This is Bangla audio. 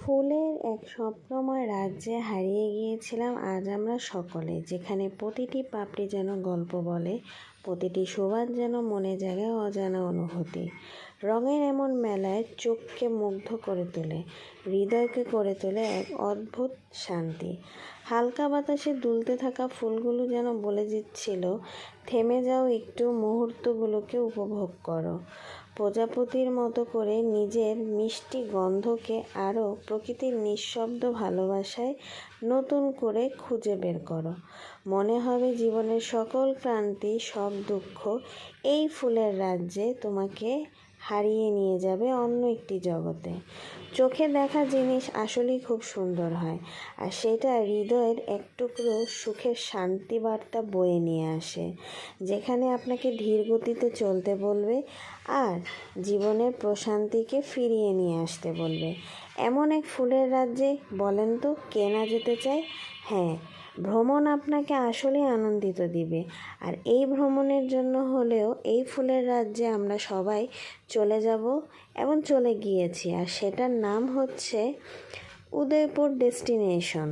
ফুলের এক স্বপ্নময় রাজ্যে হারিয়ে গিয়েছিলাম আজ আমরা সকলে, যেখানে প্রতিটি পাপড়ি যেন গল্প বলে, প্রতিটি সুবাস যেন মনে জাগায় অজানা অনুভূতি। রঙের এমন মেলায় চোখকে মুগ্ধ করে তোলে, হৃদয়কে করে তোলে এক অদ্ভুত শান্তি। হালকা বাতাসে দুলতে থাকা ফুলগুলো যেন বলে দিচ্ছিল, থেমে যাও, একটু মুহূর্তগুলোকে উপভোগ করো। প্রজাপতির মতো করে নিজের মিষ্টি গন্ধকে আরও প্রকৃতির নিঃশব্দ ভালোবাসায় নতুন করে খুঁজে বের করো। মনে হবে জীবনের সকল ক্লান্তি, সব দুঃখ এই ফুলের রাজ্যে তোমাকে হারিয়ে নিয়ে যাবে অন্য একটি জগতে। চোখে দেখা জিনিস আসলেই খুব সুন্দর হয়, আর সেটা হৃদয়ের এক টুকরো সুখের শান্তি বার্তা বয়ে নিয়ে আসে, যেখানে আপনাকে ধীর গতিতে চলতে বলবে আর জীবনের প্রশান্তিকে ফিরিয়ে নিয়ে আসতে বলবে। এমন এক ফুলের রাজ্যে বলেন তো কে না যেতে চায়? হ্যাঁ, ভ্রমণ আপনাকে আসলেই আনন্দিত দিবে। আর এই ভ্রমণের জন্য হলেও এই ফুলের রাজ্যে আমরা সবাই চলে যাব এবং চলে গিয়েছি, আর সেটার নাম হচ্ছে উদয়পুর ডেস্টিনেশন।